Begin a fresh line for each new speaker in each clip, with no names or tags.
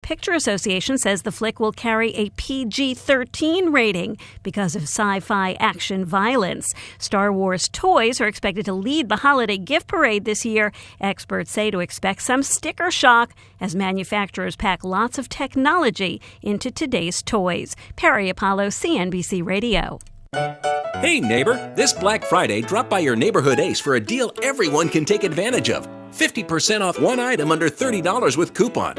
Picture Association says the flick will carry a PG-13 rating because of sci-fi action violence. Star Wars toys are expected to lead the holiday gift parade this year. Experts say to expect some sticker shock as manufacturers pack lots of technology into today's toys. Perry Apollo, CNBC Radio.
Hey neighbor, this Black Friday, drop by your neighborhood Ace for a deal everyone can take advantage of. 50% off one item under $30 with coupon.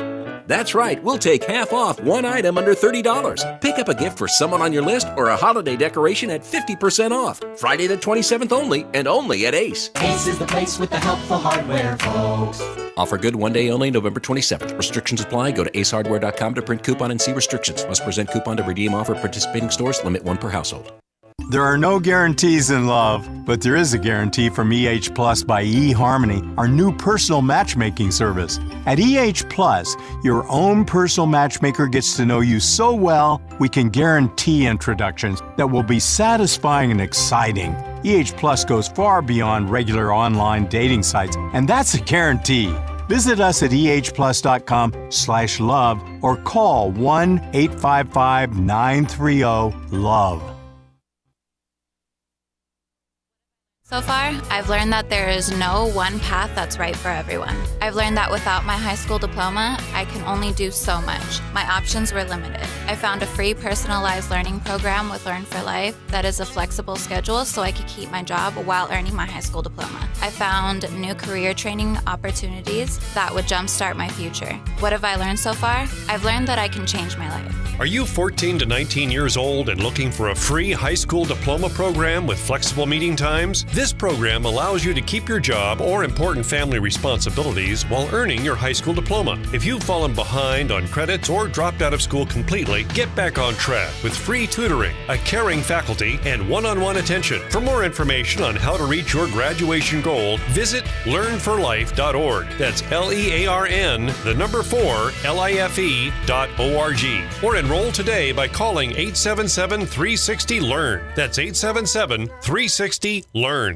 That's right, we'll take half off one item under $30. Pick up a gift for someone on your list or a holiday decoration at 50% off. Friday the 27th only, and only at Ace.
Ace is the place with the helpful hardware, folks.
Offer good one day only, November 27th. Restrictions apply. Go to acehardware.com to print coupon and see restrictions. Must present coupon to redeem offer at participating stores. Limit 1 per household.
There are no guarantees in love, but there is a guarantee from EH Plus by eHarmony, our new personal matchmaking service. At EH Plus, your own personal matchmaker gets to know you so well, we can guarantee introductions that will be satisfying and exciting. EH Plus goes far beyond regular online dating sites, and that's a guarantee. Visit us at ehplus.com/love or call 1-855-930-LOVE.
So far, I've learned that there is no one path that's right for everyone. I've learned that without my high school diploma, I can only do so much. My options were limited. I found a free personalized learning program with Learn for Life that is a flexible schedule so I could keep my job while earning my high school diploma. I found new career training opportunities that would jumpstart my future. What have I learned so far? I've learned that I can change my life.
Are you 14 to 19 years old and looking for a free high school diploma program with flexible meeting times? This program allows you to keep your job or important family responsibilities while earning your high school diploma. If you've fallen behind on credits or dropped out of school completely, get back on track with free tutoring, a caring faculty, and one-on-one attention. For more information on how to reach your graduation goal, visit learnforlife.org. That's LEARN, the number 4, LIFE.org. Or enroll today by calling 877-360-LEARN. That's 877-360-LEARN.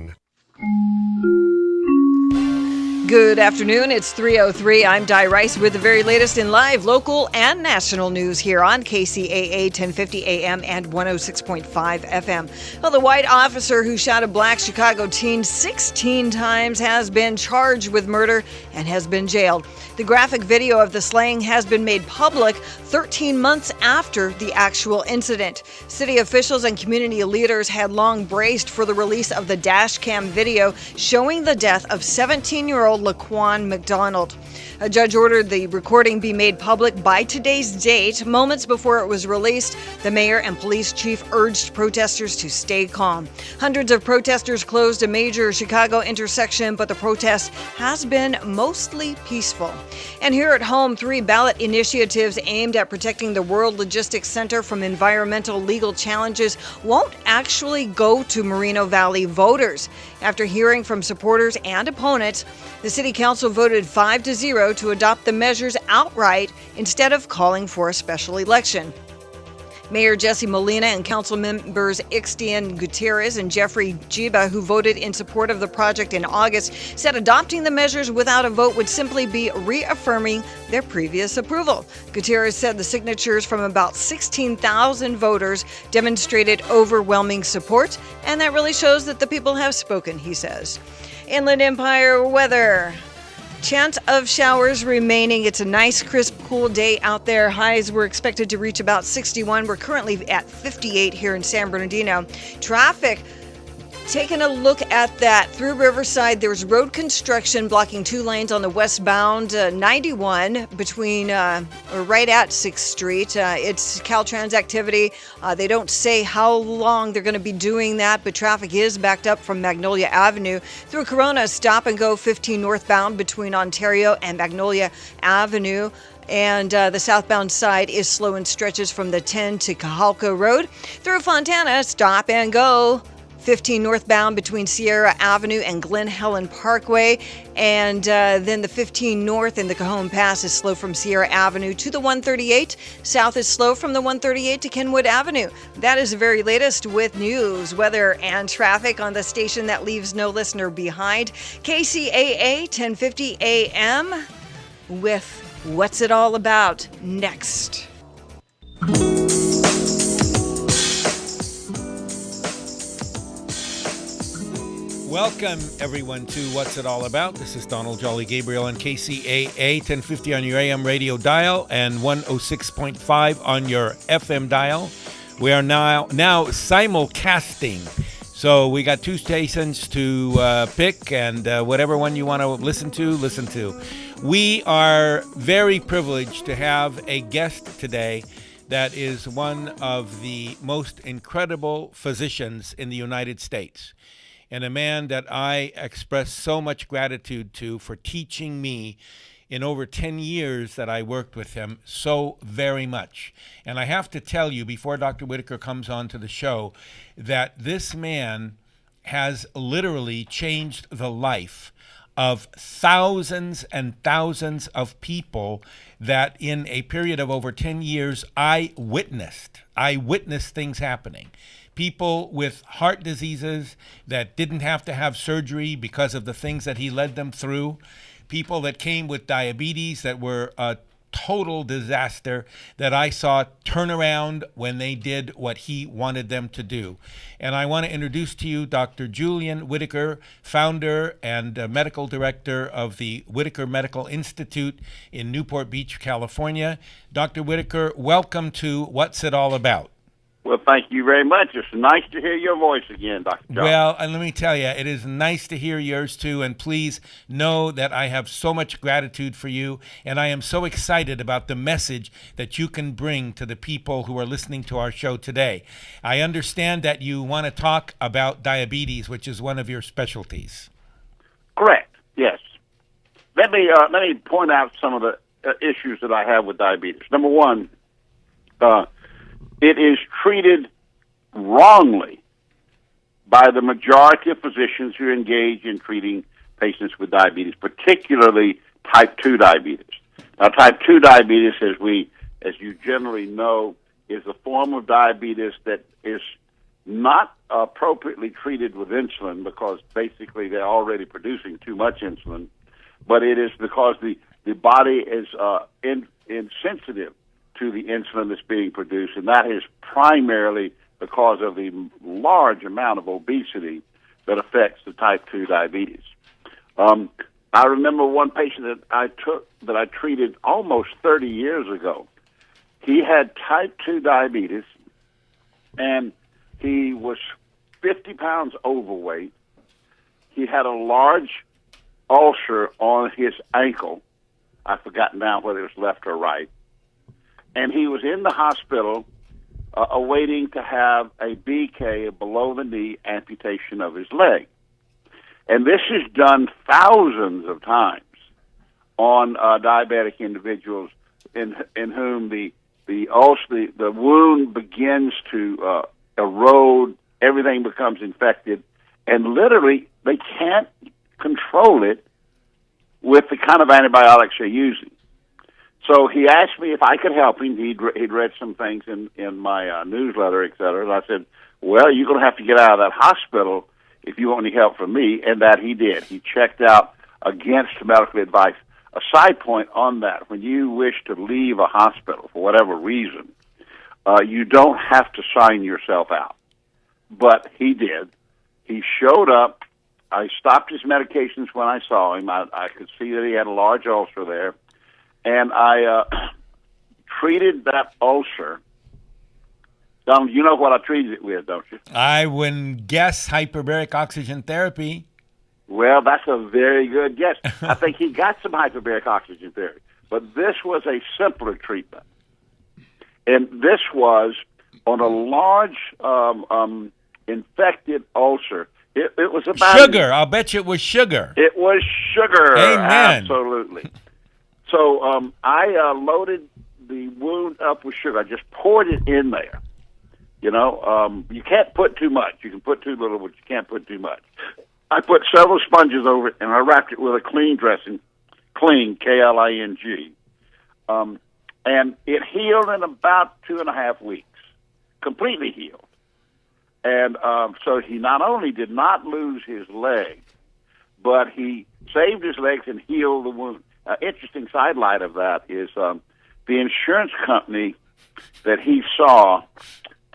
Good afternoon. It's 3:03. I'm Di Rice with the very latest in live, local, and national news here on KCAA 1050 AM and 106.5 FM. Well, the white officer who shot a black Chicago teen 16 times has been charged with murder and has been jailed. The graphic video of the slaying has been made public 13 months after the actual incident. City officials and community leaders had long braced for the release of the dash cam video showing the death of 17-year-old Laquan McDonald. A judge ordered the recording be made public by today's date. Moments before it was released, the mayor and police chief urged protesters to stay calm. Hundreds of protesters closed a major Chicago intersection, but the protest has been mostly peaceful. And here at home, 3 ballot initiatives aimed at protecting the World Logistics Center from environmental legal challenges won't actually go to Moreno Valley voters. After hearing from supporters and opponents, the City Council voted 5-0 to adopt the measures outright instead of calling for a special election. Mayor Jesse Molina and council members Ixtian Gutierrez and Jeffrey Jiba, who voted in support of the project in August, said adopting the measures without a vote would simply be reaffirming their previous approval. Gutierrez said the signatures from about 16,000 voters demonstrated overwhelming support, and that really shows that the people have spoken, he says. Inland Empire weather. Chance of showers remaining. It's a nice, crisp, cool day out there. Highs were expected to reach about 61. We're currently at 58 here in San Bernardino. Traffic. Taking a look at that through Riverside, there's road construction blocking 2 lanes on the westbound 91 between right at 6th Street. It's Caltrans activity. They don't say how long they're going to be doing that, but traffic is backed up from Magnolia Avenue through Corona. Stop and go 15 northbound between Ontario and Magnolia Avenue. And the southbound side is slow in stretches from the 10 to Cajalco Road. Through Fontana, stop and go 15 northbound between Sierra Avenue and Glen Helen Parkway. And then the 15 north in the Cajon Pass is slow from Sierra Avenue to the 138. South is slow from the 138 to Kenwood Avenue. That is the very latest with news, weather, and traffic on the station that leaves no listener behind. KCAA 1050 AM with What's It All About? Next.
Welcome, everyone, to What's It All About. This is Donald Jolly Gabriel on Kcaa, 1050 on your AM radio dial and 106.5 on your FM dial. We are now simulcasting. So we got two stations to pick, and whatever one you want to listen to. We are very privileged to have a guest today that is one of the most incredible physicians in the United States, and a man that I express so much gratitude to for teaching me in over 10 years that I worked with him so very much. And I have to tell you, before Dr. Whitaker comes on to the show, that this man has literally changed the life of thousands and thousands of people that in a period of over 10 years I witnessed things happening. People with heart diseases that didn't have to have surgery because of the things that he led them through. People that came with diabetes that were a total disaster that I saw turn around when they did what he wanted them to do. And I want to introduce to you Dr. Julian Whitaker, founder and medical director of the Whitaker Medical Institute in Newport Beach, California. Dr. Whitaker, welcome to What's It All About?
Well, thank you very much. It's nice to hear your voice again, Dr. John.
Well, and let me tell you, it is nice to hear yours too, and please know that I have so much gratitude for you, and I am so excited about the message that you can bring to the people who are listening to our show today. I understand that you want to talk about diabetes, which is one of your specialties.
Correct, yes. Let me point out some of the issues that I have with diabetes. Number one, it is treated wrongly by the majority of physicians who engage in treating patients with diabetes, particularly type 2 diabetes. Now, type 2 diabetes, as you generally know, is a form of diabetes that is not appropriately treated with insulin because basically they're already producing too much insulin, but it is because the body is insensitive to the insulin that's being produced, and that is primarily because of the large amount of obesity that affects the type 2 diabetes. I remember one patient that I treated almost 30 years ago. He had type 2 diabetes, and he was 50 pounds overweight. He had a large ulcer on his ankle. I've forgotten now whether it was left or right. And he was in the hospital awaiting to have a BK, a below-the-knee amputation of his leg. And this is done thousands of times on diabetic individuals in whom the wound begins to erode, everything becomes infected, and literally they can't control it with the kind of antibiotics they're using. So he asked me if I could help him. He'd read some things in my newsletter, et cetera. And I said, well, you're going to have to get out of that hospital if you want any help from me. And that he did. He checked out against medical advice. A side point on that, when you wish to leave a hospital for whatever reason, you don't have to sign yourself out. But he did. He showed up. I stopped his medications when I saw him. I could see that he had a large ulcer there. And I treated that ulcer. Donald, you know what I treated it with, don't you?
I would guess hyperbaric oxygen therapy.
Well, that's a very good guess. I think he got some hyperbaric oxygen therapy. But this was a simpler treatment. And this was on a large infected ulcer. It was about...
Sugar. I'll bet you it was sugar.
It was sugar.
Amen.
Absolutely. So I loaded the wound up with sugar. I just poured it in there. You know, you can't put too much. You can put too little, but you can't put too much. I put several sponges over it, and I wrapped it with a clean dressing, clean, K-L-I-N-G. And it healed in about 2.5 weeks, completely healed. And so he not only did not lose his leg, but he saved his legs and healed the wound. interesting sidelight of that is the insurance company that he saw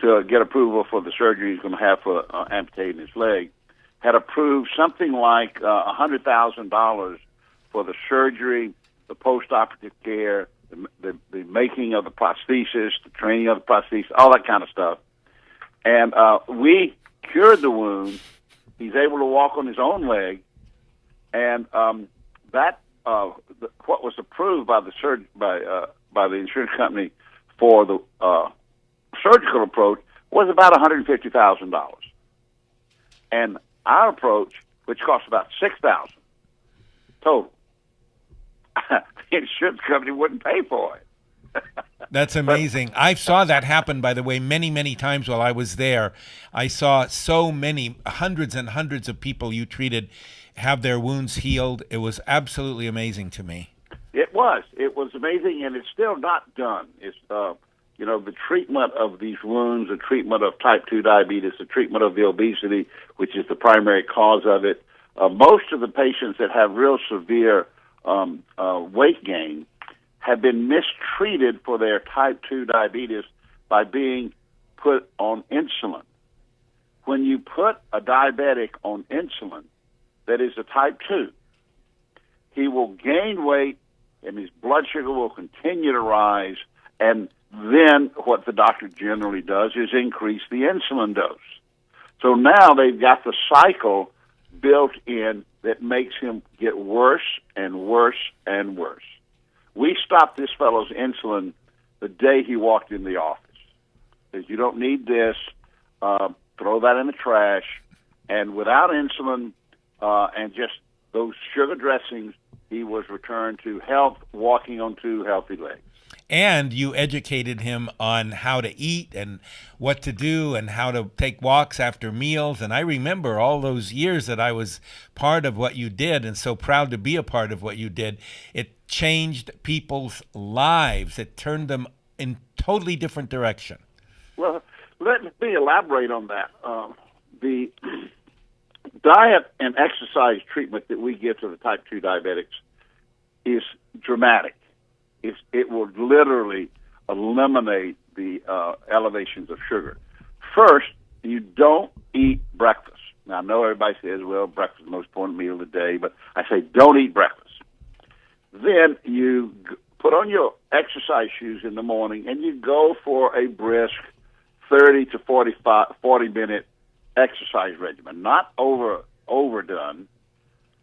to get approval for the surgery he's going to have for amputating his leg had approved something like $100,000 for the surgery, the post-operative care, the making of the prosthesis, the training of the prosthesis, all that kind of stuff. And we cured the wound. He's able to walk on his own leg, and what was approved by the by the insurance company for the surgical approach was about $150,000, and our approach, which cost about $6,000 total, the insurance company wouldn't pay for it.
That's amazing. I saw that happen, by the way, many, many times while I was there. I saw so many, hundreds and hundreds of people you treated have their wounds healed. It was absolutely amazing to me.
It was. It was amazing, and it's still not done. It's, the treatment of these wounds, the treatment of type 2 diabetes, the treatment of the obesity, which is the primary cause of it. Most of the patients that have real severe weight gain have been mistreated for their type 2 diabetes by being put on insulin. When you put a diabetic on insulin that is a type 2, he will gain weight and his blood sugar will continue to rise, and then what the doctor generally does is increase the insulin dose. So now they've got the cycle built in that makes him get worse and worse and worse. We stopped this fellow's insulin the day he walked in the office. Says, you don't need this, throw that in the trash. And without insulin and just those sugar dressings, he was returned to health, walking on two healthy legs.
And you educated him on how to eat and what to do and how to take walks after meals. And I remember all those years that I was part of what you did and so proud to be a part of what you did. It changed people's lives. It turned them in totally different direction.
Well, let me elaborate on that. The diet and exercise treatment that we give to the type 2 diabetics is dramatic. It will literally eliminate the elevations of sugar. First, you don't eat breakfast. Now, I know everybody says, well, breakfast is the most important meal of the day, but I say don't eat breakfast. Then you put on your exercise shoes in the morning and you go for a brisk 30 to 40-minute exercise regimen, not overdone.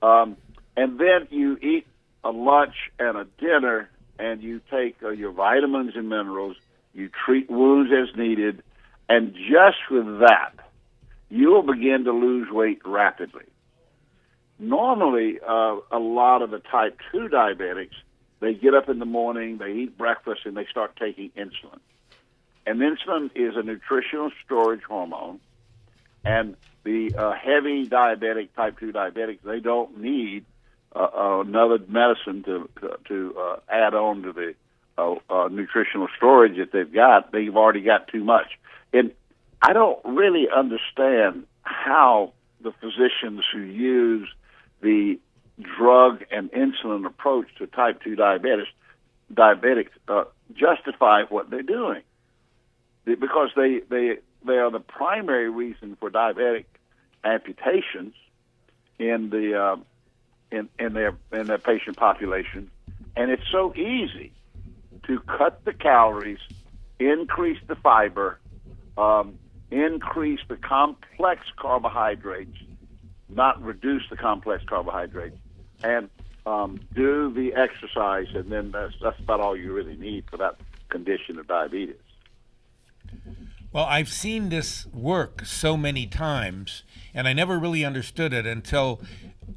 And then you eat a lunch and a dinner, and you take your vitamins and minerals, you treat wounds as needed, and just with that, you will begin to lose weight rapidly. Normally, a lot of the type 2 diabetics, they get up in the morning, they eat breakfast, and they start taking insulin. And insulin is a nutritional storage hormone, and the heavy diabetic, type 2 diabetics, they don't need another medicine to add on to the nutritional storage that they've got. They've already got too much. And I don't really understand how the physicians who use the drug and insulin approach to type 2 diabetics justify what they're doing. Because they are the primary reason for diabetic amputations in the in their patient population, and it's so easy to cut the calories, increase the fiber, increase the complex carbohydrates, not reduce the complex carbohydrates, and do the exercise, and then that's about all you really need for that condition of diabetes.
Well, I've seen this work so many times, and I never really understood it until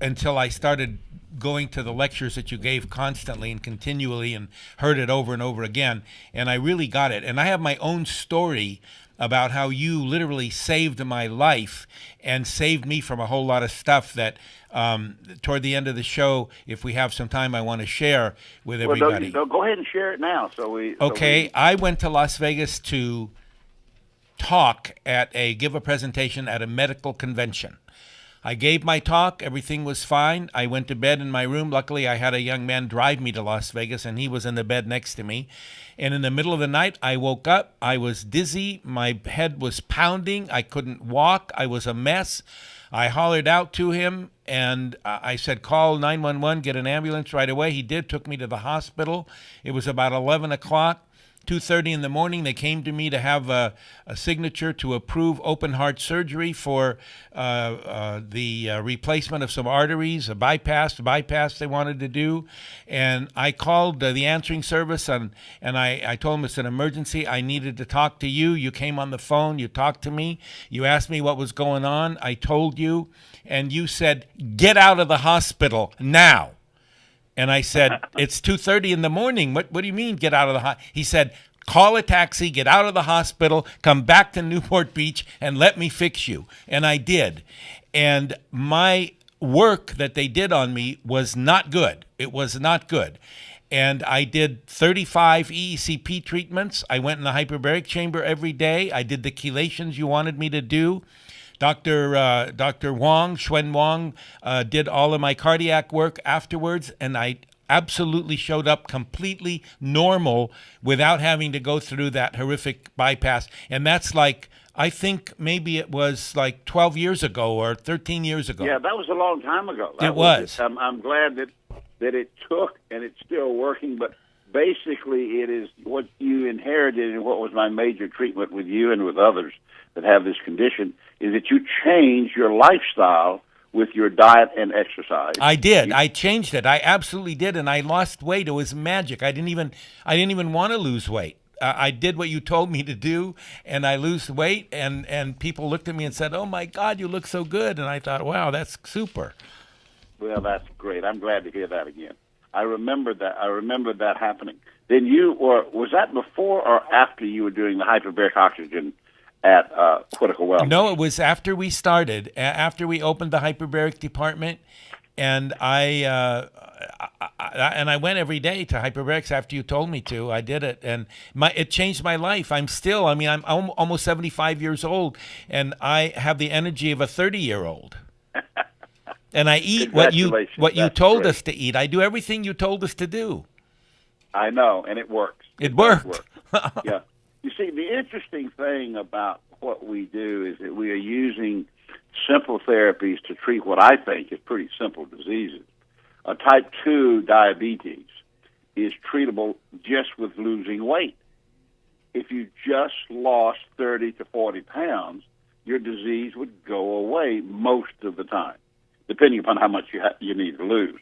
I started going to the lectures that you gave constantly and continually and heard it over and over again, and I really got it. And I have my own story about how you literally saved my life and saved me from a whole lot of stuff that toward the end of the show, if we have some time, I want to share with everybody.
Well, go ahead and share it now.
I went to Las Vegas to give a presentation at a medical convention. I gave my talk. Everything was fine. I went to bed in my room. Luckily, I had a young man drive me to Las Vegas, and he was in the bed next to me. And in the middle of the night, I woke up. I was dizzy. My head was pounding. I couldn't walk. I was a mess. I hollered out to him, and I said, call 911, get an ambulance right away. He did, took me to the hospital. It was about 11 o'clock. 2:30 in the morning, they came to me to have a signature to approve open heart surgery for the replacement of some arteries, a bypass they wanted to do. And I called the answering service, and I told them it's an emergency. I needed to talk to you. You came on the phone. You talked to me. You asked me what was going on. I told you, and you said, get out of the hospital now. And I said, it's 2:30 in the morning. What do you mean, get out of the hospital? He said, call a taxi, get out of the hospital, come back to Newport Beach, and let me fix you. And I did. And my work that they did on me was not good. It was not good. And I did 35 EECP treatments. I went in the hyperbaric chamber every day. I did the chelations you wanted me to do. Dr. Wong, Xuan Wong, did all of my cardiac work afterwards, and I absolutely showed up completely normal without having to go through that horrific bypass. And that's like, I think maybe it was like 12 years ago or 13 years ago.
Yeah, that was a long time ago.
It was.
I'm glad that it took, and it's still working, but basically it is what you inherited and what was my major treatment with you and with others that have this condition, is that you change your lifestyle with your diet and exercise.
I did. I changed it. I absolutely did, and I lost weight. It was magic. I didn't even want to lose weight. I did what you told me to do, and I lost weight, and people looked at me and said, oh, my God, you look so good. And I thought, wow, that's super.
Well, that's great. I'm glad to hear that again. I remember that happening. Then was that before or after you were doing the hyperbaric oxygen at Critical Wellness?
No, it was after we started, after we opened the hyperbaric department, and I went every day to hyperbarics after you told me to. I did it, and it changed my life. I'm almost 75 years old, and I have the energy of a 30-year-old. And I eat what you told us to eat. I do everything you told us to do.
I know, and it works.
It worked.
Yeah. You see, the interesting thing about what we do is that we are using simple therapies to treat what I think is pretty simple diseases. Type 2 diabetes is treatable just with losing weight. If you just lost 30 to 40 pounds, your disease would go away most of the time, depending upon how much you need to lose.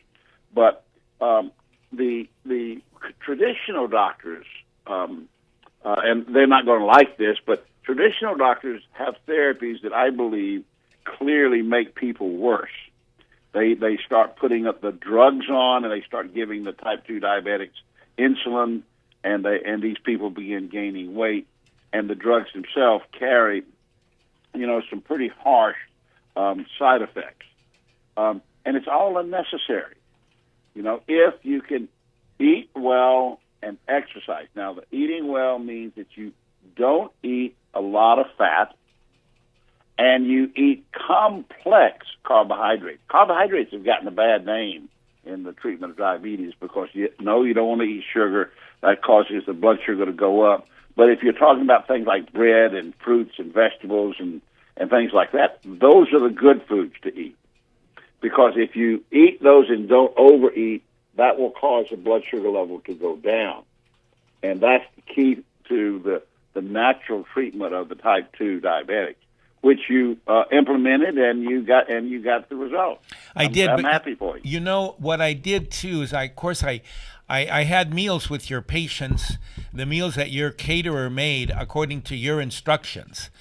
But the traditional doctors, and they're not going to like this, but traditional doctors have therapies that I believe clearly make people worse. They start putting up the drugs on, and they start giving the type 2 diabetics insulin, and these people begin gaining weight, and the drugs themselves carry, some pretty harsh side effects, and it's all unnecessary. If you can eat well and exercise. Now, the eating well means that you don't eat a lot of fat, and you eat complex carbohydrates. Carbohydrates have gotten a bad name in the treatment of diabetes because you don't want to eat sugar. That causes the blood sugar to go up. But if you're talking about things like bread and fruits and vegetables and things like that, those are the good foods to eat. Because if you eat those and don't overeat, that will cause the blood sugar level to go down. And that's the key to the natural treatment of the type 2 diabetics, which you implemented, and you got the result. I'm happy for you.
You know what I did too is I had meals with your patients, the meals that your caterer made according to your instructions.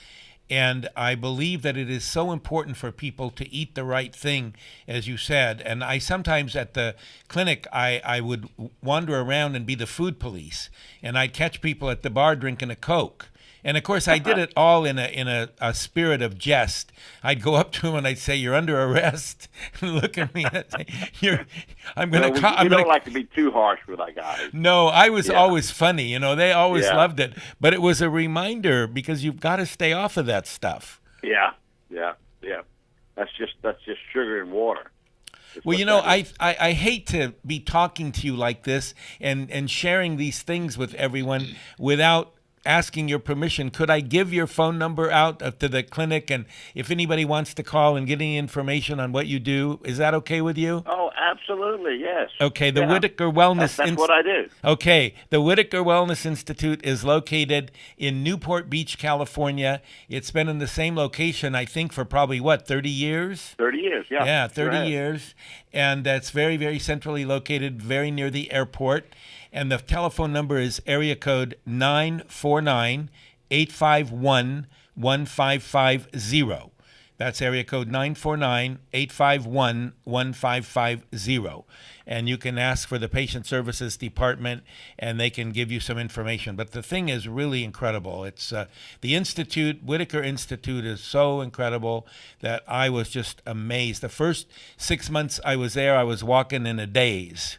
And I believe that it is so important for people to eat the right thing, as you said. And I sometimes at the clinic, I would wander around and be the food police, and I'd catch people at the bar drinking a Coke. And of course, I did it all in a spirit of jest. I'd go up to them and I'd say, "You're under arrest." And look at me and I'd say,
We don't like to be too harsh with our guys.
No, I was always funny. They always loved it. But it was a reminder because you've got to stay off of that stuff.
Yeah. That's just sugar and water.
Well, you know, I hate to be talking to you like this and sharing these things with everyone without asking your permission. Could I give your phone number out to the clinic, and if anybody wants to call and get any information on what you do, is that okay with you?
Oh, absolutely, yes.
Okay, the Whitaker Wellness
That's what I do.
Okay, the Whitaker Wellness Institute is located in Newport Beach, California. It's been in the same location, I think, for probably, 30 years?
30 years, yeah.
Yeah, 30 years. And that's very, very centrally located, very near the airport. And the telephone number is area code 949-851-1550. That's area code 949-851-1550. And you can ask for the Patient Services Department, and they can give you some information. But the thing is really incredible. It's the Institute, Whitaker Institute, is so incredible that I was just amazed. The first 6 months I was there, I was walking in a daze.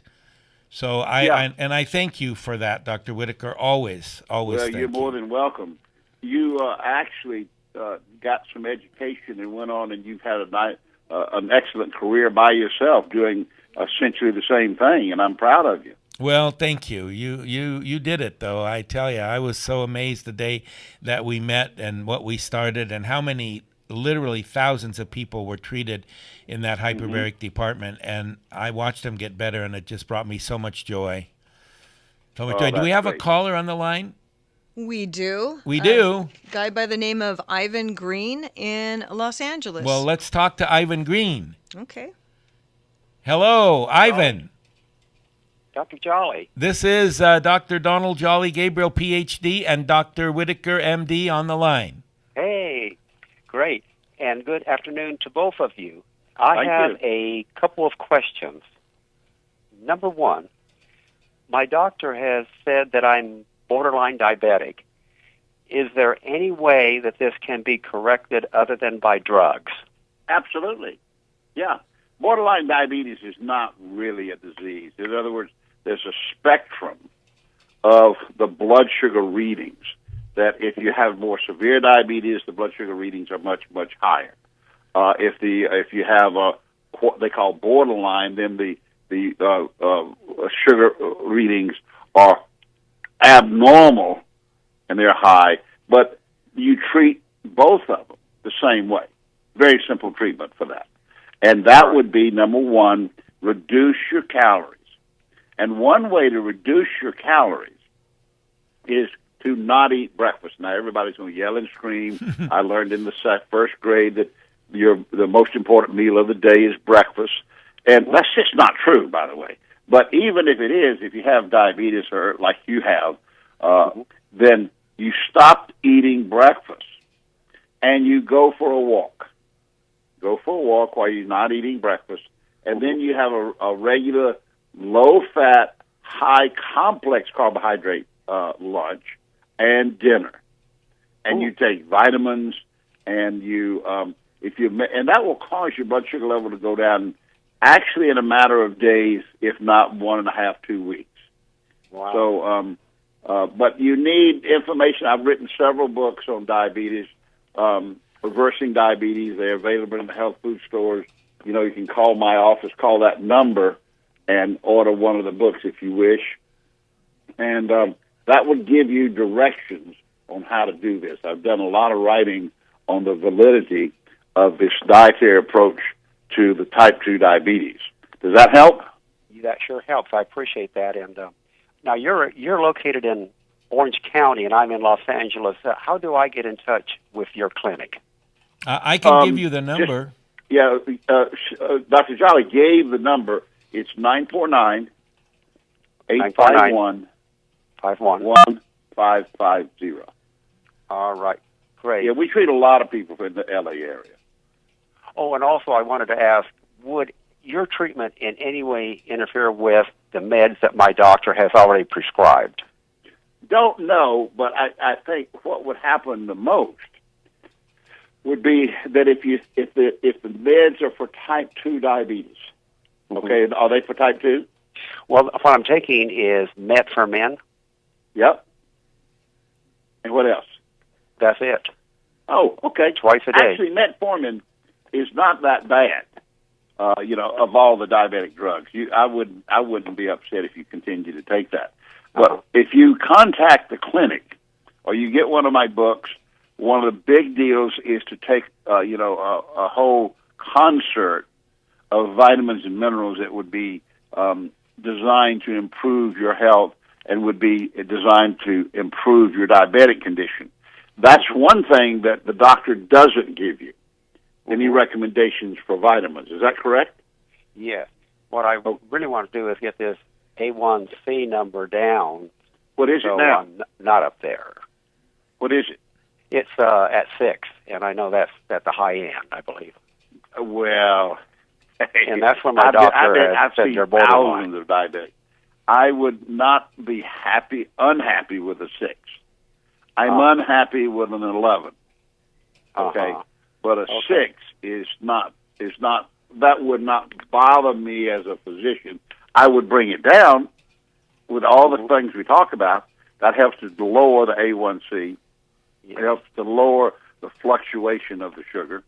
So I thank you for that, Dr. Whitaker. Always
well,
thank you.
You're more than welcome. You actually got some education and went on, and you've had an excellent career by yourself doing essentially the same thing, and I'm proud of you.
Well, thank you. You did it, though. I tell you, I was so amazed the day that we met and what we started and how many literally thousands of people were treated in that hyperbaric department, and I watched them get better, and it just brought me so much joy. So much joy. Do we have a caller on the line?
We do.
We do.
Guy by the name of Ivan Green in Los Angeles.
Well, let's talk to Ivan Green.
Okay.
Hello, Ivan.
Dr. Jolly.
This is Dr. Donald Jolly Gabriel, Ph.D., and Dr. Whitaker, M.D., on the line.
Hey, great. And good afternoon to both of you. I have a couple of questions. Number one, my doctor has said that I'm borderline diabetic. Is there any way that this can be corrected other than by drugs?
Absolutely. Yeah. Borderline diabetes is not really a disease. In other words, there's a spectrum of the blood sugar readings that if you have more severe diabetes, the blood sugar readings are much, much higher. If you have what they call borderline, then the sugar readings are abnormal and they're high, but you treat both of them the same way. Very simple treatment for that. And that would be, number one, reduce your calories. And one way to reduce your calories is to not eat breakfast. Now, everybody's going to yell and scream. I learned in the first grade that the most important meal of the day is breakfast. And that's just not true, by the way. But even if it is, if you have diabetes or like you have, then you stop eating breakfast and you go for a walk. Go for a walk while you're not eating breakfast, and then you have a regular low-fat, high-complex carbohydrate lunch and dinner. And you take vitamins, and and that will cause your blood sugar level to go down actually in a matter of days, if not 1.5, 2 weeks.
Wow.
So, but you need information. I've written several books on diabetes, reversing diabetes. They're available in the health food stores. You know, you can call my office, call that number, and order one of the books if you wish. And that would give you directions on how to do this. I've done a lot of writing on the validity of this dietary approach to the type 2 diabetes. Does that help?
That sure helps. I appreciate that. And now you're located in Orange County, and I'm in Los Angeles. How do I get in touch with your clinic?
I can give you the number.
Dr. Jolly gave the number. It's 949-851-1550.
All right. Great.
Yeah, we treat a lot of people in the L.A. area.
Oh, and also I wanted to ask, would your treatment in any way interfere with the meds that my doctor has already prescribed?
Don't know, but I think what would happen the most would be that if the meds are for type 2 diabetes, okay, are they for type 2?
Well, what I'm taking is metformin.
Yep. And what else?
That's it.
Oh, okay.
Twice a day.
Actually, metformin is not that bad. Of all the diabetic drugs, I wouldn't be upset if you continue to take that. But if you contact the clinic or you get one of my books, one of the big deals is to take a whole concert of vitamins and minerals that would be designed to improve your health and would be designed to improve your diabetic condition. That's one thing that the doctor doesn't give you. Any recommendations for vitamins? Is that correct?
Yes. What I really want to do is get this A1C number down.
What is it now?
I'm not up there.
What is it?
It's at 6, and I know that's at the high end, I believe.
Well,
and that's when my doctor has said they're borderline.
Thousands of diabetics. I would not be unhappy with a 6. I'm unhappy with an 11. Okay. But a 6 is not, that would not bother me as a physician. I would bring it down with all the things we talk about. That helps to lower the A1C. It helps to lower the fluctuation of the sugar.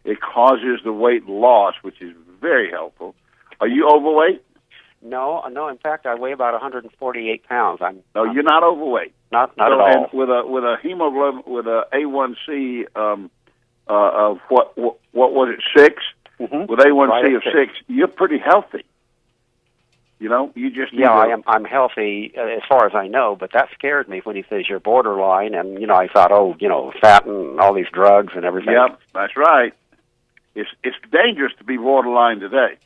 It causes the weight loss, which is very helpful. Are you overweight?
No. In fact, I weigh about 148 pounds.
You're not overweight.
Not at all.
And with a hemoglobin, with a A1C of what was it, 6? Mm-hmm. With A1C right of 6, you're pretty healthy. You just
I'm healthy as far as I know, but that scared me when he says you're borderline, and I thought, fat and all these drugs and everything.
Yep, that's right. It's dangerous to be borderline today.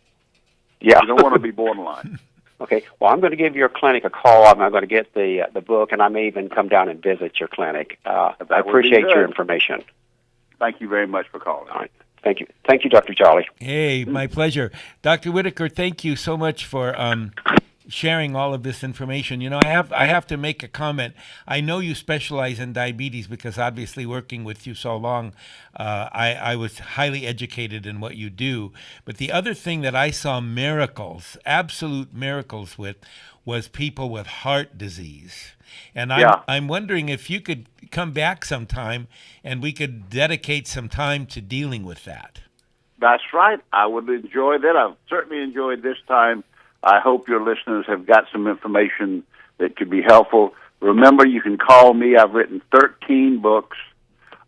Yeah,
you don't want to be borderline.
Okay, well, I'm going to give your clinic a call. I'm going to get the book, and I may even come down and visit your clinic. I appreciate your information.
Thank you very much for calling.
All right. Thank you. Thank you, Dr. Jolly.
Hey, my pleasure. Dr. Whitaker, thank you so much for sharing all of this information. I have to make a comment. I know you specialize in diabetes because obviously working with you so long, I was highly educated in what you do. But the other thing that I saw miracles, absolute miracles with, was people with heart disease. And I'm wondering if you could come back sometime and we could dedicate some time to dealing with that.
That's right. I would enjoy that. I've certainly enjoyed this time. I hope your listeners have got some information that could be helpful. Remember, you can call me. I've written 13 books.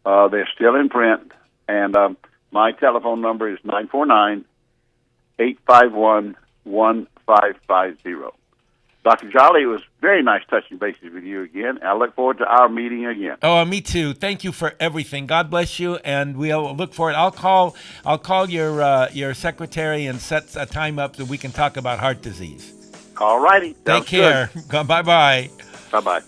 They're still in print. And my telephone number is 949-851-1550. Dr. Jolly, it was very nice touching bases with you again. I look forward to our meeting again.
Oh, me too. Thank you for everything. God bless you, and we'll look for it. I'll call your secretary and set a time up so we can talk about heart disease.
All righty.
Take care. Bye-bye.
Bye-bye.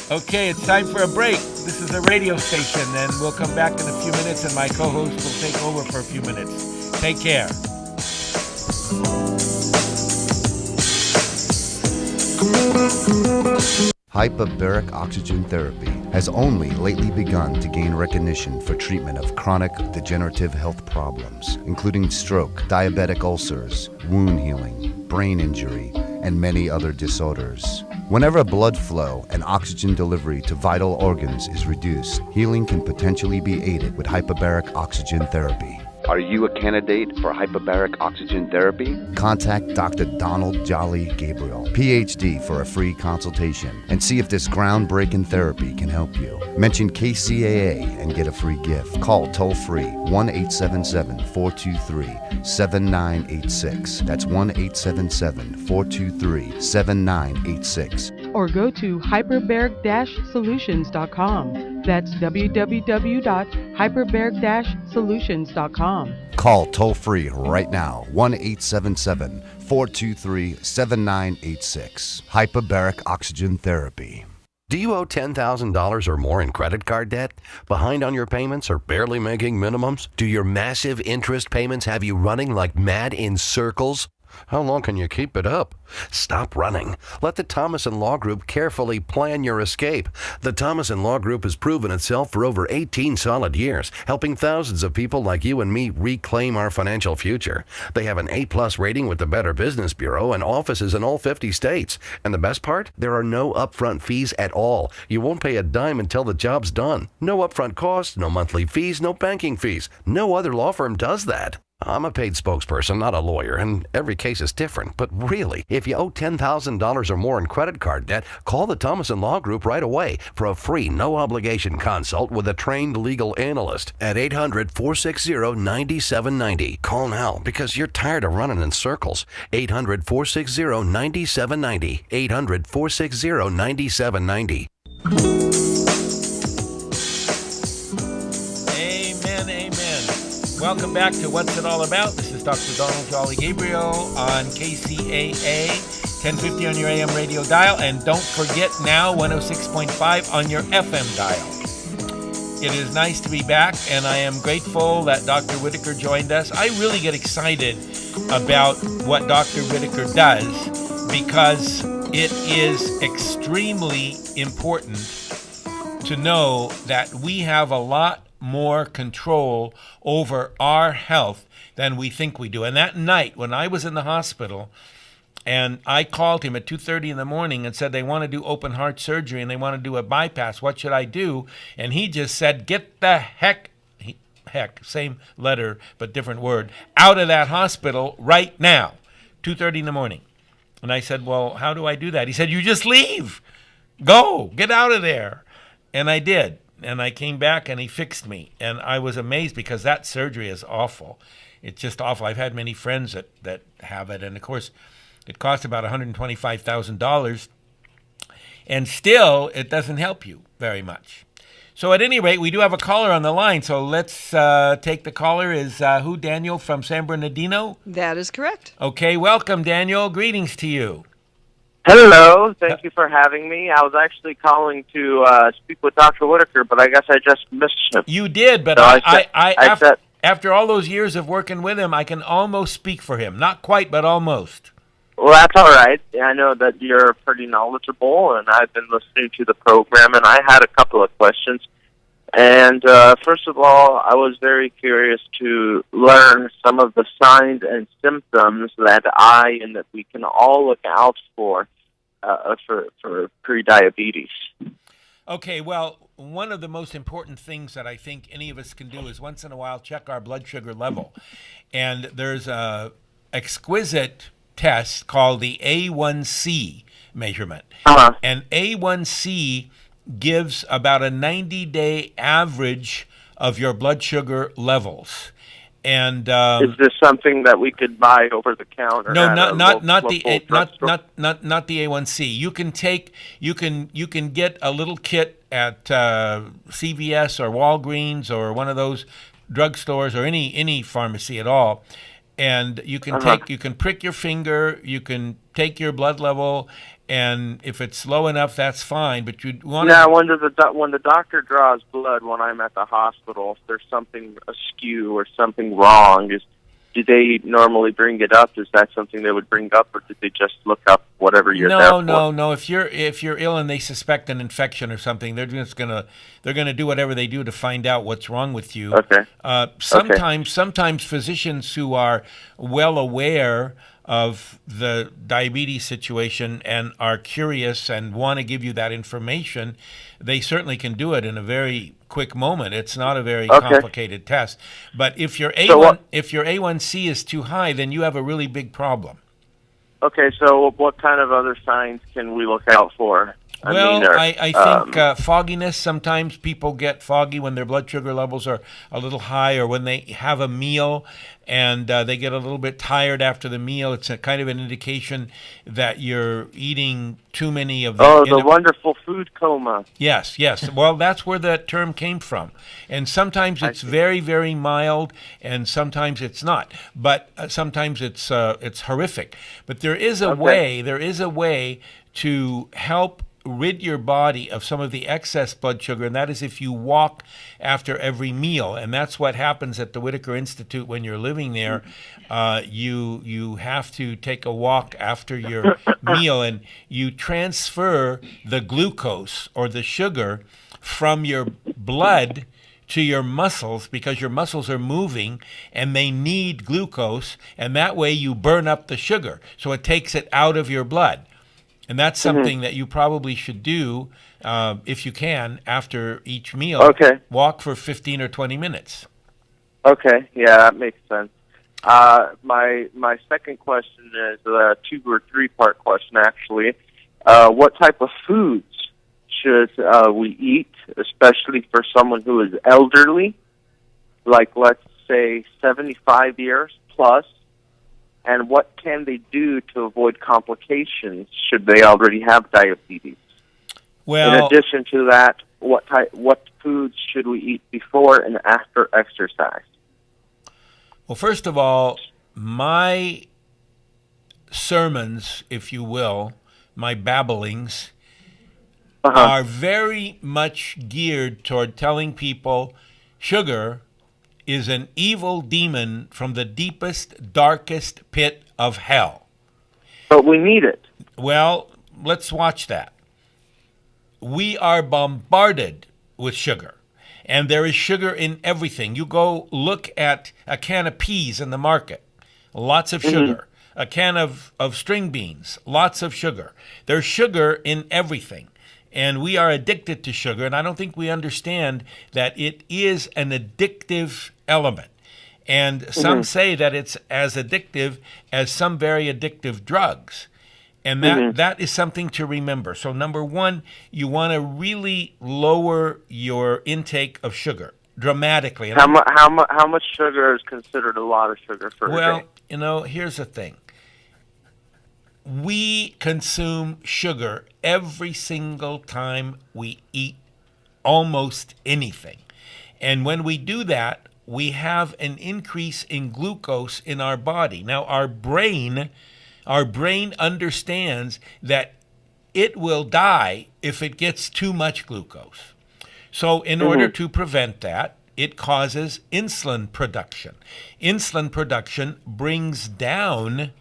Okay, it's time for a break. This is a radio station, and we'll come back in a few minutes, and my co-host will take over for a few minutes. Take care.
Hyperbaric oxygen therapy has only lately begun to gain recognition for treatment of chronic degenerative health problems, including stroke, diabetic ulcers, wound healing, brain injury, and many other disorders. Whenever blood flow and oxygen delivery to vital organs is reduced, healing can potentially be aided with hyperbaric oxygen therapy. Are you a candidate for hyperbaric oxygen therapy? Contact Dr. Donald Jolly Gabriel, PhD, for a free consultation and see if this groundbreaking therapy can help you. Mention KCAA and get a free gift. Call toll-free 1-877-423-7986. That's 1-877-423-7986.
Or go to hyperbaric-solutions.com. That's www.hyperbaric-solutions.com.
Call toll-free right now, 1-877-423-7986. Hyperbaric Oxygen Therapy.
Do you owe $10,000 or more in credit card debt? Behind on your payments or barely making minimums? Do your massive interest payments have you running like mad in circles? How long can you keep it up? Stop running. Let the Thomas & Law Group carefully plan your escape. The Thomas & Law Group has proven itself for over 18 solid years, helping thousands of people like you and me reclaim our financial future. They have an A-plus rating with the Better Business Bureau and offices in all 50 states. And the best part? There are no upfront fees at all. You won't pay a dime until the job's done. No upfront costs, no monthly fees, no banking fees. No other law firm does that. I'm a paid spokesperson, not a lawyer, and every case is different. But really, if you owe $10,000 or more in credit card debt, call the Thomas & Law Group right away for a free, no-obligation consult with a trained legal analyst at 800-460-9790. Call now because you're tired of running in circles. 800-460-9790. 800-460-9790.
Welcome back to What's It All About. This is Dr. Donald Jolly Gabriel on KCAA, 1050 on your AM radio dial. And don't forget now, 106.5 on your FM dial. It is nice to be back, and I am grateful that Dr. Whitaker joined us. I really get excited about what Dr. Whitaker does because it is extremely important to know that we have a lot more control over our health than we think we do. And that night when I was in the hospital and I called him at 2:30 in the morning and said they want to do open heart surgery and they want to do a bypass, what should I do? And he just said, get the heck, same letter but different word, out of that hospital right now, 2:30 in the morning. And I said, well, how do I do that? He said, you just leave. Go, get out of there. And I did. And I came back and he fixed me. And I was amazed because that surgery is awful. It's just awful. I've had many friends that have it. And, of course, it costs about $125,000. And still, it doesn't help you very much. So, at any rate, we do have a caller on the line. So, let's take the caller. Is who? Daniel from San Bernardino?
That is correct.
Okay. Welcome, Daniel. Greetings to you.
Hello. Thank you for having me. I was actually calling to speak with Dr. Whitaker, but I guess I just missed him.
You did, but
so
after all those years of working with him, I can almost speak for him. Not quite, but almost.
Well, that's all right. I know that you're pretty knowledgeable, and I've been listening to the program, and I had a couple of questions. And first of all, I was very curious to learn some of the signs and symptoms that and that we can all look out for pre-diabetes.
Okay, well, one of the most important things that I think any of us can do is once in a while check our blood sugar level. And there's a exquisite test called the A1C measurement.
Uh-huh.
And A1C gives about a 90-day average of your blood sugar levels. And
is this something that we could buy over the counter?
No, not the A1C. You can get a little kit at CVS or Walgreens or one of those drugstores or any pharmacy at all. And you can you can prick your finger, you can take your blood level, and if it's low enough, that's fine. But you want
now when the doctor draws blood when I'm at the hospital, if there's something askew or something wrong, do they normally bring it up? Is that something they would bring up, or did they just look up whatever you're there for?
No. If you're ill and they suspect an infection or something, they're gonna do whatever they do to find out what's wrong with you.
Okay.
Sometimes physicians who are well aware of the diabetes situation and are curious and want to give you that information, they certainly can do it in a very quick moment. It's not a very complicated test. But if your A1C is too high, then you have a really big problem.
Okay, so what kind of other signs can we look out for?
I think fogginess. Sometimes people get foggy when their blood sugar levels are a little high, or when they have a meal and they get a little bit tired after the meal. It's a kind of an indication that you're eating too many of the...
the wonderful food coma.
Yes. Well, that's where that term came from. And sometimes it's very, very mild, and sometimes it's not. But sometimes it's horrific. But there is a way to help rid your body of some of the excess blood sugar, and that is if you walk after every meal. And that's what happens at the Whitaker Institute when you're living there. You have to take a walk after your meal, and you transfer the glucose or the sugar from your blood to your muscles, because your muscles are moving and they need glucose, and that way you burn up the sugar. So it takes it out of your blood. And that's something that you probably should do if you can after each meal.
Okay.
Walk for 15 or 20 minutes.
Okay, yeah, that makes sense. My second question is a 2 or 3 part question, actually. What type of foods should we eat, especially for someone who is elderly, like let's say 75 years plus? And what can they do to avoid complications should they already have diabetes?
Well,
in addition to that, what foods should we eat before and after exercise?
Well, first of all, my sermons, if you will, my babblings, are very much geared toward telling people sugar is an evil demon from the deepest, darkest pit of hell.
But we need it.
Well, let's watch that. We are bombarded with sugar, and there is sugar in everything. You go look at a can of peas in the market, lots of sugar. A can of string beans, lots of sugar. There's sugar in everything. And we are addicted to sugar, and I don't think we understand that it is an addictive element. And some say that it's as addictive as some very addictive drugs. And that is something to remember. So number one, you want to really lower your intake of sugar dramatically. And
how much sugar is considered a lot of sugar for a day?
Well, you know, here's the thing. We consume sugar every single time we eat almost anything. And when we do that, we have an increase in glucose in our body. Now, our brain understands that it will die if it gets too much glucose. So in order to prevent that, it causes insulin production. Insulin production brings down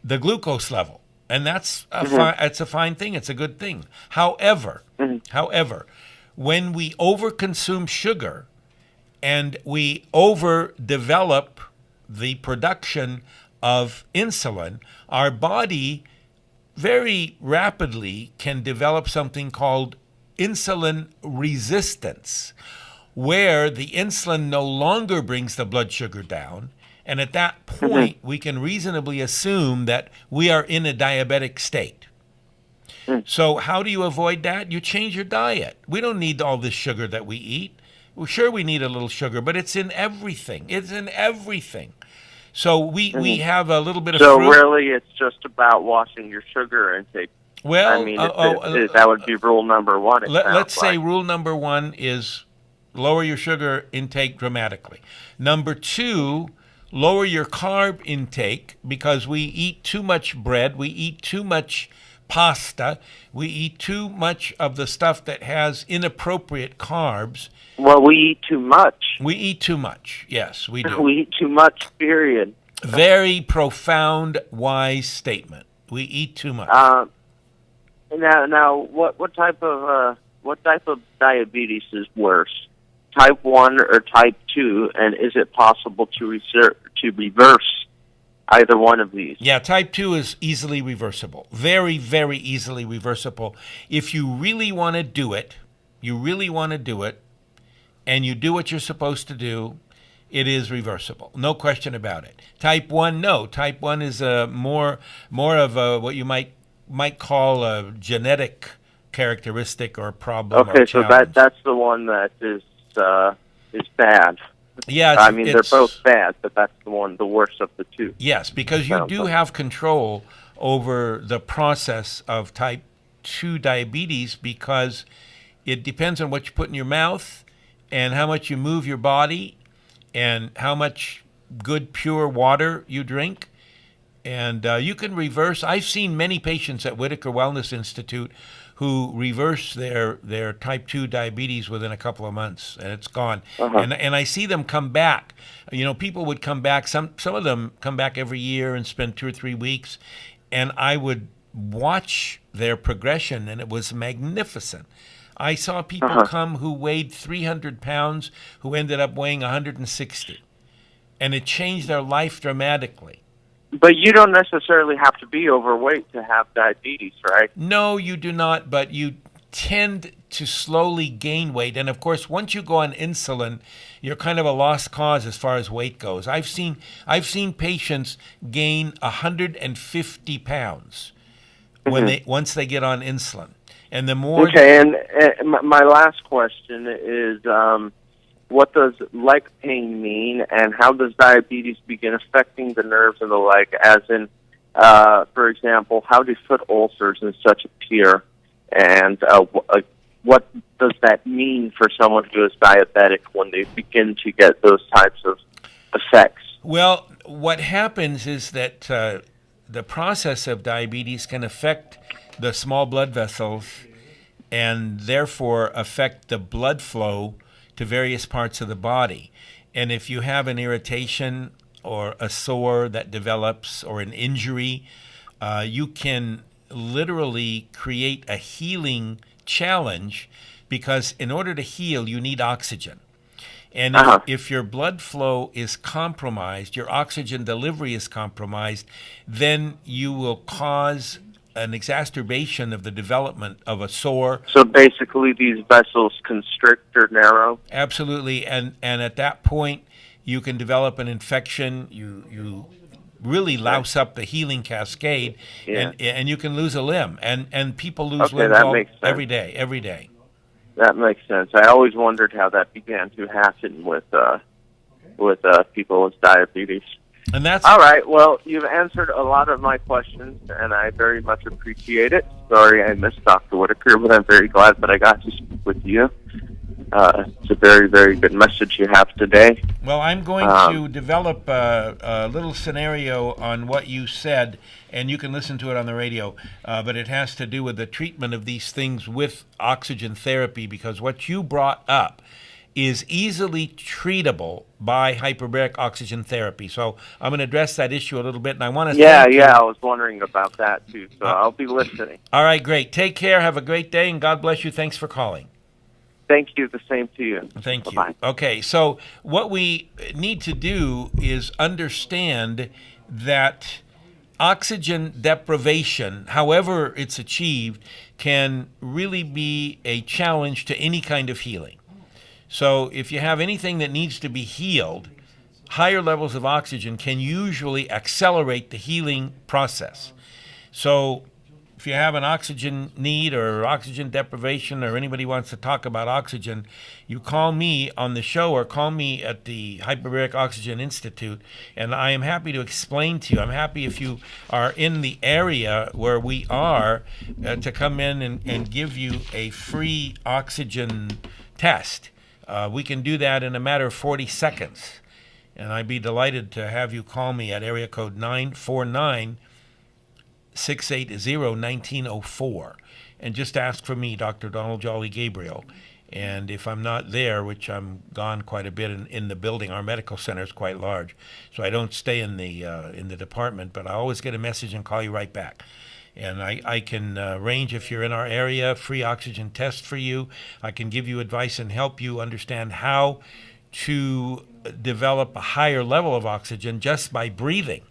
the glucose level, and that's it's a fine thing. It's a good thing. However, when we overconsume sugar and we overdevelop the production of insulin, our body very rapidly can develop something called insulin resistance, where the insulin no longer brings the blood sugar down. And at that point, we can reasonably assume that we are in a diabetic state. So how do you avoid that? You change your diet. We don't need all this sugar that we eat. Well, sure, we need a little sugar, but it's in everything. It's in everything. So we have a little bit of
fruit.
So
really, it's just about watching your sugar intake.
Well,
I mean, that would be rule number one.
Let's say rule number one is lower your sugar intake dramatically. Number two, lower your carb intake, because we eat too much bread, we eat too much pasta, we eat too much of the stuff that has inappropriate carbs.
Well, we eat too much.
We eat too much, yes, we do.
We eat too much, period.
Very profound, wise statement. We eat too much.
Now, what type of diabetes is worse? Type 1 or type 2, and is it possible to reverse either one of these?
Yeah, type 2 is easily reversible. Very, very easily reversible. If you really want to do it, and you do what you're supposed to do, it is reversible. No question about it. Type 1, no. Type 1 is more of a, what you might call a genetic characteristic or problem.
Okay,
or
so
challenge.
that's the one that is bad.
Yeah,
I mean they're both bad, but that's the worst of the two.
Yes, because you do have control over the process of type 2 diabetes, because it depends on what you put in your mouth and how much you move your body and how much good pure water you drink. And you can reverse. I've seen many patients at Whitaker Wellness Institute who reverse their type 2 diabetes within a couple of months, and it's gone.
Uh-huh.
And I see them come back. You know, people would come back. Some of them come back every year and spend 2 or 3 weeks, and I would watch their progression, and it was magnificent. I saw people come who weighed 300 pounds who ended up weighing 160, and it changed their life dramatically.
But you don't necessarily have to be overweight to have diabetes, right?
No, you do not, but you tend to slowly gain weight. And of course, once you go on insulin, you're kind of a lost cause as far as weight goes. I've seen patients gain 150 pounds when once they get on insulin. And the more
and my last question is, what does leg pain mean, and how does diabetes begin affecting the nerves of the leg? As in, for example, how do foot ulcers and such appear, and what does that mean for someone who is diabetic when they begin to get those types of effects?
Well, what happens is that the process of diabetes can affect the small blood vessels and therefore affect the blood flow to various parts of the body. And if you have an irritation or a sore that develops or an injury, you can literally create a healing challenge, because in order to heal, you need oxygen. And if your blood flow is compromised, your oxygen delivery is compromised, then you will cause an exacerbation of the development of a sore.
So basically these vessels constrict or narrow?
Absolutely. And at that point, you can develop an infection. You really louse up the healing cascade, and you can lose a limb. And people lose limbs every day.
That makes sense. I always wondered how that began to happen with people with diabetes.
And that's
all right. Well, you've answered a lot of my questions, and I very much appreciate it. Sorry I missed Dr. Whitaker, but I'm very glad that I got to speak with you. It's a very, very good message you have today.
Well, I'm going to develop a little scenario on what you said, and you can listen to it on the radio, but it has to do with the treatment of these things with oxygen therapy, because what you brought up is easily treatable by hyperbaric oxygen therapy. So I'm going to address that issue a little bit, and I want to thank you.
I was wondering about that too, so I'll be listening.
All right, great. Take care. Have a great day, and God bless you. Thanks for calling.
Thank you. The same to you.
Thank you.
Bye-bye.
Okay, so what we need to do is understand that oxygen deprivation, however it's achieved, can really be a challenge to any kind of healing. So if you have anything that needs to be healed, higher levels of oxygen can usually accelerate the healing process. So if you have an oxygen need or oxygen deprivation, or anybody wants to talk about oxygen, you call me on the show or call me at the Hyperbaric Oxygen Institute, and I am happy to explain to you. I'm happy if you are in the area where we are to come in and give you a free oxygen test. We can do that in a matter of 40 seconds. And I'd be delighted to have you call me at area code 949-680-1904. And just ask for me, Dr. Donald Jolly Gabriel. And if I'm not there, which I'm gone quite a bit in the building, our medical center is quite large, so I don't stay in the department, but I always get a message and call you right back. And I can arrange, if you're in our area, free oxygen test for you. I can give you advice and help you understand how to develop a higher level of oxygen just by breathing.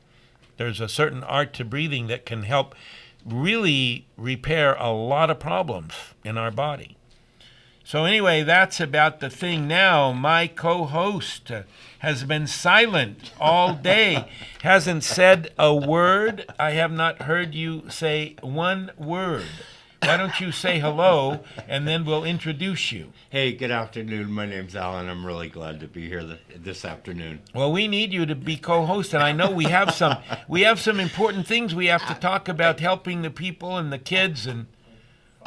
There's a certain art to breathing that can help really repair a lot of problems in our body. So anyway, that's about the thing. Now, my co-host has been silent all day, hasn't said a word. I have not heard you say one word. Why don't you say hello, and then we'll introduce you.
Hey, good afternoon. My name's Alan. I'm really glad to be here this afternoon.
Well, we need you to be co-host, and I know we have some important things we have to talk about, helping the people and the kids and.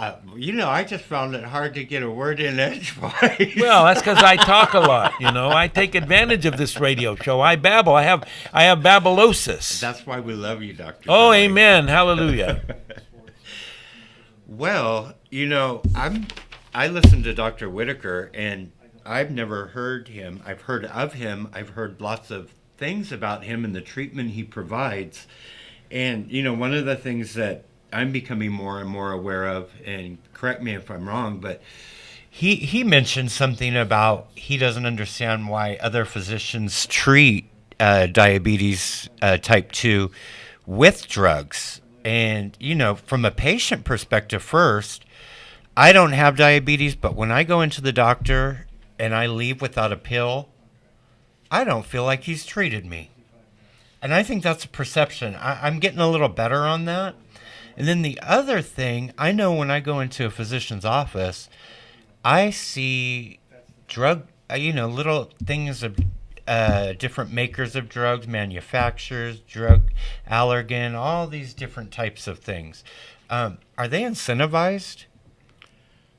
I just found it hard to get a word in edgewise.
Well, that's because I talk a lot. I take advantage of this radio show. I babble. I have babbleosis.
That's why we love you, Dr.
Oh, Kelly. Amen. Hallelujah.
Well, I listen to Dr. Whitaker, and I've never heard him. I've heard of him. I've heard lots of things about him and the treatment he provides. And, one of the things that I'm becoming more and more aware of, and correct me if I'm wrong, but he mentioned something about he doesn't understand why other physicians treat diabetes type 2 with drugs. And, from a patient perspective first, I don't have diabetes, but when I go into the doctor and I leave without a pill, I don't feel like he's treated me. And I think that's a perception. I'm getting a little better on that. And then the other thing, I know when I go into a physician's office, I see little things of different makers of drugs, manufacturers, drug allergen, all these different types of things. Are they incentivized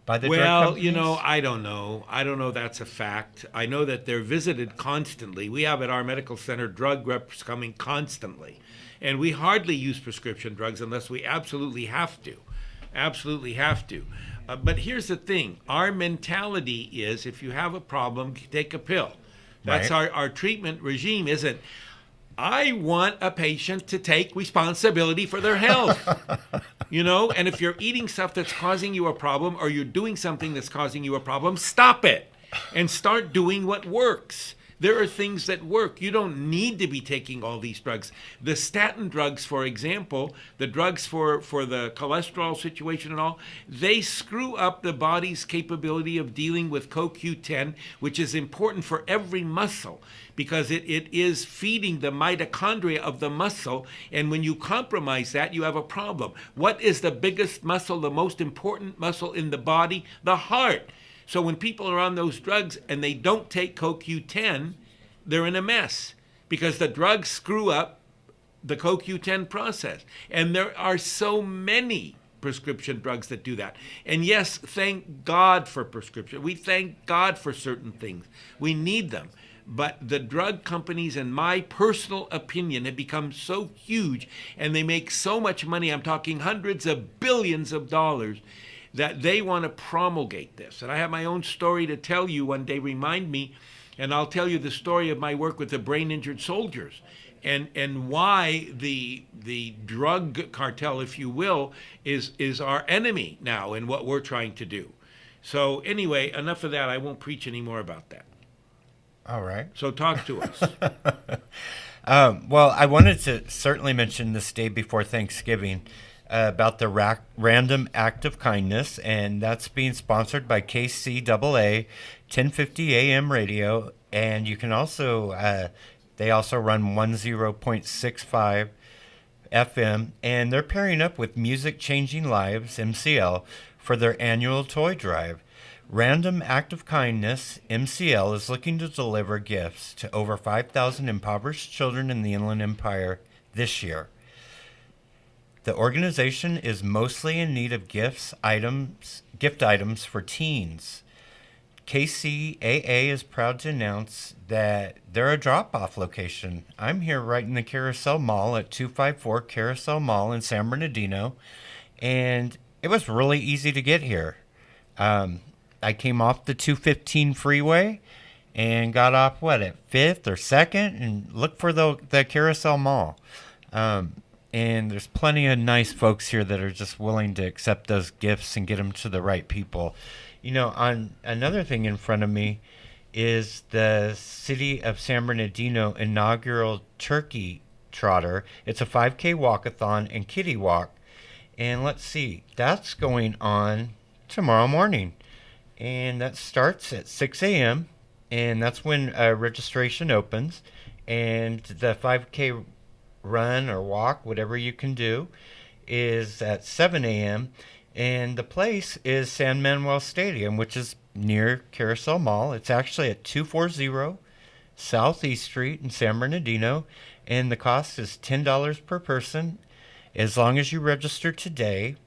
by the drug companies?
I don't know. I don't know that's a fact. I know that they're visited constantly. We have at our medical center drug reps coming constantly. And we hardly use prescription drugs unless we absolutely have to. Absolutely have to. But here's the thing. Our mentality is if you have a problem, take a pill. That's right. Our treatment regime isn't, I want a patient to take responsibility for their health. And if you're eating stuff that's causing you a problem or you're doing something that's causing you a problem, stop it and start doing what works. There are things that work. You don't need to be taking all these drugs. The statin drugs, for example, the drugs for the cholesterol situation and all, they screw up the body's capability of dealing with CoQ10, which is important for every muscle because it is feeding the mitochondria of the muscle. And when you compromise that, you have a problem. What is the biggest muscle, the most important muscle in the body? The heart. So when people are on those drugs and they don't take CoQ10, they're in a mess because the drugs screw up the CoQ10 process. And there are so many prescription drugs that do that. And yes, thank God for prescription. We thank God for certain things. We need them. But the drug companies, in my personal opinion, have become so huge and they make so much money. I'm talking hundreds of billions of dollars that they want to promulgate this. And I have my own story to tell you one day, remind me, and I'll tell you the story of my work with the brain-injured soldiers and why the drug cartel, if you will, is our enemy now in what we're trying to do. So anyway, enough of that. I won't preach any more about that.
All right.
So talk to us.
Well, I wanted to certainly mention this day before Thanksgiving about the Random Act of Kindness, and that's being sponsored by Kcaa 1050 AM radio, and you can also they also run 10.65 FM, and they're pairing up with Music Changing Lives MCL for their annual toy drive. Random Act of Kindness MCL is looking to deliver gifts to over 5,000 impoverished children in the Inland Empire this year. The organization is mostly in need of gift items for teens. KCAA is proud to announce that they're a drop-off location. I'm here right in the Carousel Mall at 254 Carousel Mall in San Bernardino, and it was really easy to get here. I came off the 215 freeway and got off, at 5th or 2nd, and looked for the Carousel Mall. And there's plenty of nice folks here that are just willing to accept those gifts and get them to the right people. On another thing in front of me is the City of San Bernardino inaugural Turkey Trotter. It's a 5K walkathon and kitty walk. And let's see, that's going on tomorrow morning. And that starts at 6 a.m. And that's when registration opens. And the 5K run or walk, whatever you can do, is at 7 a.m. And the place is San Manuel Stadium, which is near Carousel Mall. It's actually at 240 Southeast Street in San Bernardino. And the cost is $10 per person as long as you register today.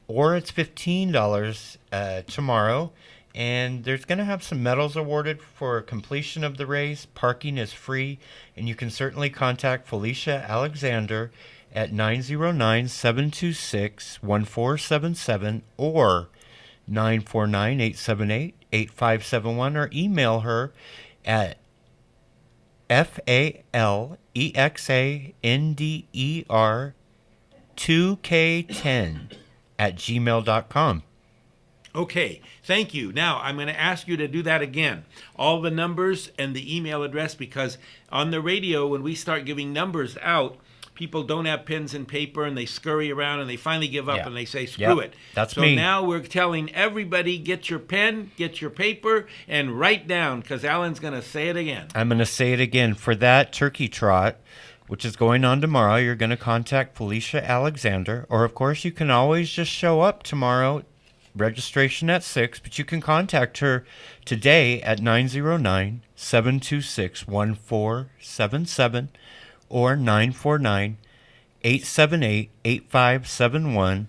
Or it's $15 tomorrow. And there's going to have some medals awarded for completion of the race. Parking is free, and you can certainly contact Felicia Alexander at 909-726-1477 or 949-878-8571, or email her at FALEXANDER2K10 at gmail.com.
Okay, thank you. Now, I'm going to ask you to do that again. All the numbers and the email address, because on the radio, when we start giving numbers out, people don't have pens and paper, and they scurry around, and they finally give up, and they say, screw it.
That's
so
me.
Now we're telling everybody, get your pen, get your paper, and write down, because Alan's going to say it again.
I'm going to say it again. For that turkey trot, which is going on tomorrow, you're going to contact Felicia Alexander, or of course you can always just show up tomorrow. Registration at 6, but you can contact her today at 909-726-1477 or 949-878-8571,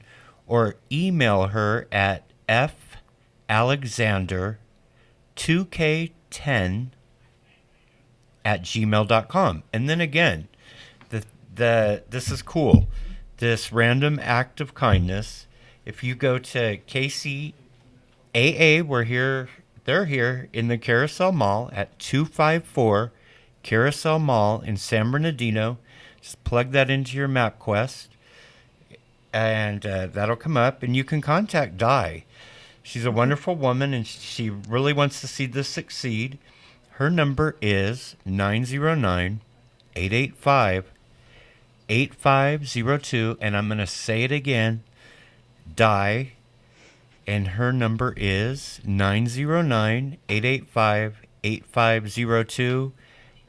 or email her at falexander2k10 at gmail.com. And then again, this is cool. This random act of kindness, if you go to Kcaa, they're here in the Carousel Mall at 254 Carousel Mall in San Bernardino. Just plug that into your MapQuest, and that'll come up, and you can contact Di. She's a wonderful woman, and she really wants to see this succeed. Her number is 909-885-8502, and I'm going to say it again, Di, and her number is 909-885-8502,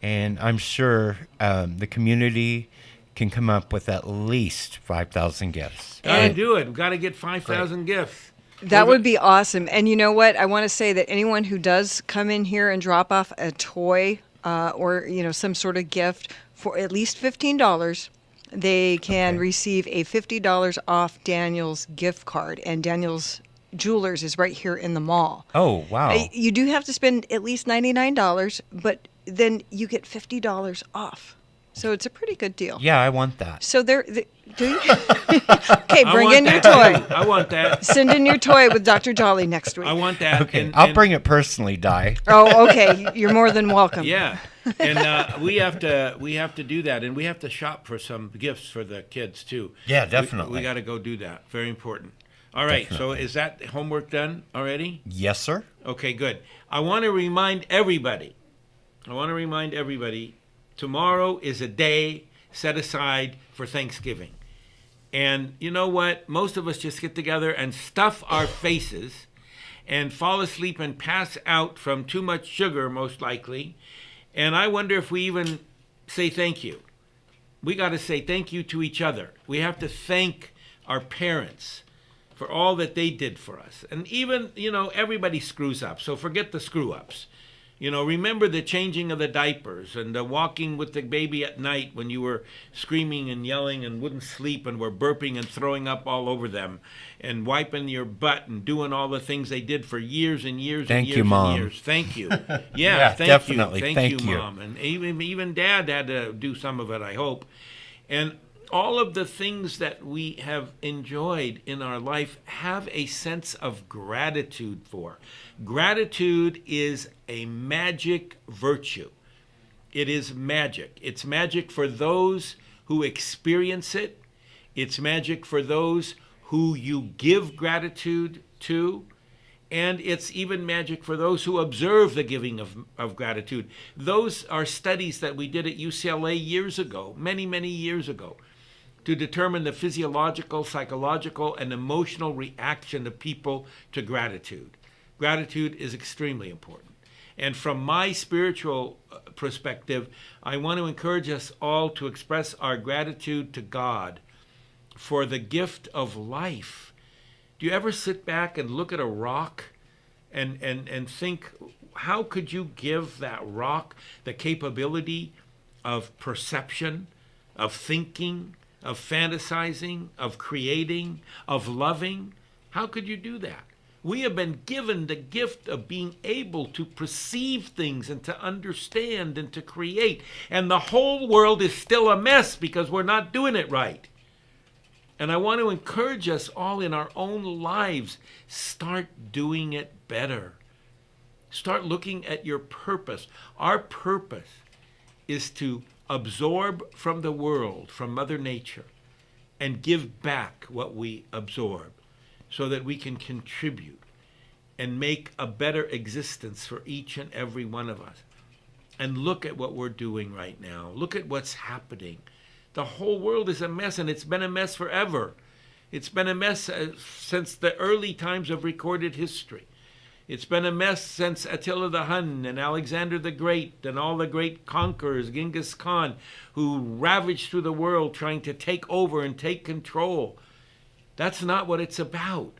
and I'm sure the community can come up with at least 5,000 gifts.
Gotta do it. We've got to get 5,000 gifts.
That would be awesome. And you know what? I want to say that anyone who does come in here and drop off a toy or some sort of gift for at least $15, they can receive a $50 off Daniel's gift card. And Daniel's Jewelers is right here in the mall.
Oh, wow.
You do have to spend at least $99, but then you get $50 off. So it's a pretty good deal.
Yeah, I want that.
So do you? Okay, bring in your toy.
I want that.
Send in your toy with Dr. Jolly next week.
I want that.
Okay, I'll bring it personally, Di.
Oh, okay. You're more than welcome.
Yeah, and we have to do that, and we have to shop for some gifts for the kids too.
Yeah, definitely.
We got to go do that. Very important. All right.
Definitely.
So is that homework done already?
Yes, sir.
Okay, good. I want to remind everybody. Tomorrow is a day set aside for Thanksgiving. And you know what? Most of us just get together and stuff our faces and fall asleep and pass out from too much sugar, most likely. And I wonder if we even say thank you. We got to say thank you to each other. We have to thank our parents for all that they did for us. And even, everybody screws up. So forget the screw-ups. Remember the changing of the diapers and the walking with the baby at night when you were screaming and yelling and wouldn't sleep and were burping and throwing up all over them, and wiping your butt and doing all the things they did for years and years
Thank
and years
you, Mom.
and years. Thank you.
Yeah,
thank
definitely.
you. Thank you, Mom. And even Dad had to do some of it, I hope. And all of the things that we have enjoyed in our life have a sense of gratitude for. Gratitude is a magic virtue. It is magic. It's magic for those who experience it. It's magic for those who you give gratitude to. And it's even magic for those who observe the giving of gratitude. Those are studies that we did at UCLA years ago, many, many years ago, to determine the physiological, psychological, and emotional reaction of people to gratitude. Gratitude is extremely important. And from my spiritual perspective, I want to encourage us all to express our gratitude to God for the gift of life. Do you ever sit back and look at a rock and think, how could you give that rock the capability of perception, of thinking, of fantasizing, of creating, of loving? How could you do that? We have been given the gift of being able to perceive things and to understand and to create. And the whole world is still a mess because we're not doing it right. And I want to encourage us all in our own lives, start doing it better. Start looking at your purpose. Our purpose is to absorb from the world, from Mother Nature, and give back what we absorb so that we can contribute and make a better existence for each and every one of us. And look at what we're doing right now. Look at what's happening. The whole world is a mess, and it's been a mess forever. It's been a mess since the early times of recorded history. It's been a mess since Attila the Hun and Alexander the Great and all the great conquerors, Genghis Khan, who ravaged through the world trying to take over and take control. That's not what it's about.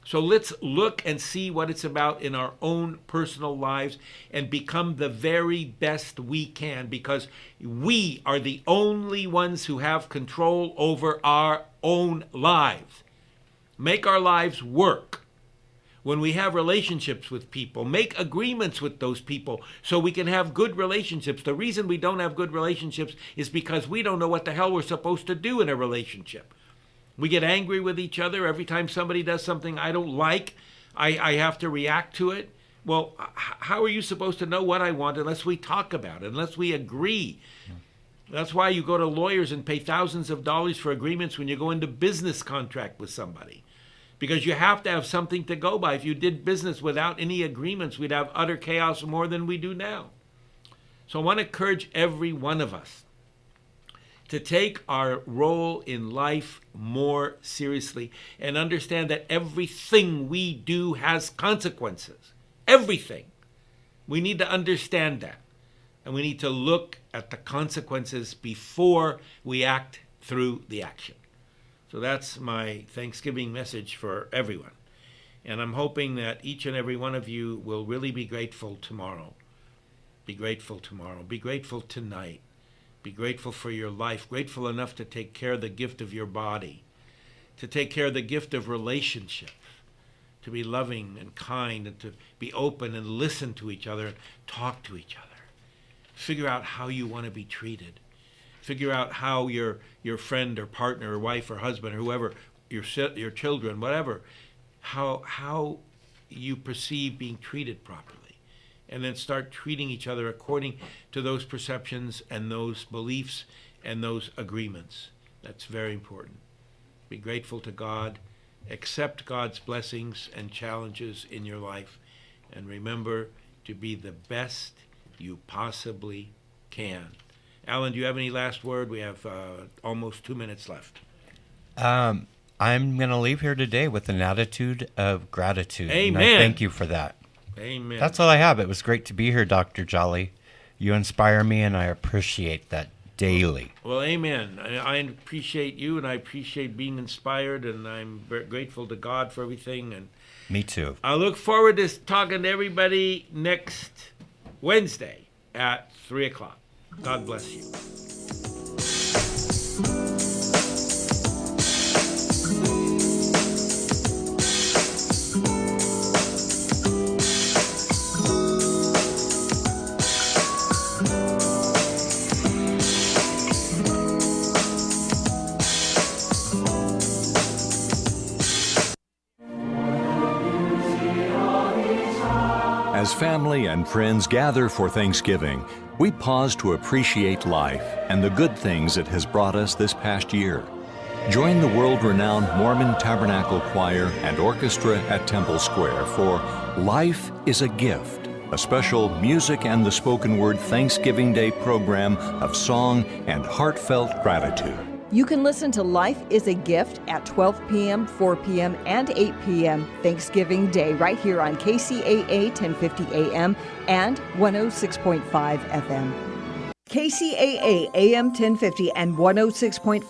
So let's look and see what it's about in our own personal lives and become the very best we can, because we are the only ones who have control over our own lives. Make our lives work. When we have relationships with people, make agreements with those people so we can have good relationships. The reason we don't have good relationships is because we don't know what the hell we're supposed to do in a relationship. We get angry with each other every time somebody does something I don't like. I have to react to it. Well, how are you supposed to know what I want unless we talk about it, unless we agree? That's why you go to lawyers and pay thousands of dollars for agreements when you go into business contract with somebody. Because you have to have something to go by. If you did business without any agreements, we'd have utter chaos more than we do now. So I want to encourage every one of us to take our role in life more seriously and understand that everything we do has consequences. Everything. We need to understand that. And we need to look at the consequences before we act through the action. So that's my Thanksgiving message for everyone. And I'm hoping that each and every one of you will really be grateful tomorrow. Be grateful tomorrow. Be grateful tonight. Be grateful for your life. Grateful enough to take care of the gift of your body. To take care of the gift of relationships. To be loving and kind and to be open and listen to each other. Talk to each other. Figure out how you want to be treated. Figure out how your friend or partner or wife or husband or whoever, your children, whatever, how you perceive being treated properly. And then start treating each other according to those perceptions and those beliefs and those agreements. That's very important. Be grateful to God. Accept God's blessings and challenges in your life. And remember to be the best you possibly can. Alan, do you have any last word? We have almost 2 minutes left.
I'm going to leave here today with an attitude of gratitude.
Amen.
And I thank you for that.
Amen.
That's all I have. It was great to be here, Dr. Jolly. You inspire me, and I appreciate that daily.
Well, amen. I appreciate you, and I appreciate being inspired, and I'm very grateful to God for everything. And
me too.
I look forward to talking to everybody next Wednesday at 3 o'clock. God bless you.
As family and friends gather for Thanksgiving, we pause to appreciate life and the good things it has brought us this past year. Join the world-renowned Mormon Tabernacle Choir and Orchestra at Temple Square for Life is a Gift, a special music and the spoken word Thanksgiving Day program of song and heartfelt gratitude.
You can listen to Life is a Gift at 12 p.m., 4 p.m., and 8 p.m. Thanksgiving Day right here on KCAA 1050 AM and 106.5 FM. KCAA AM 1050 and 106.5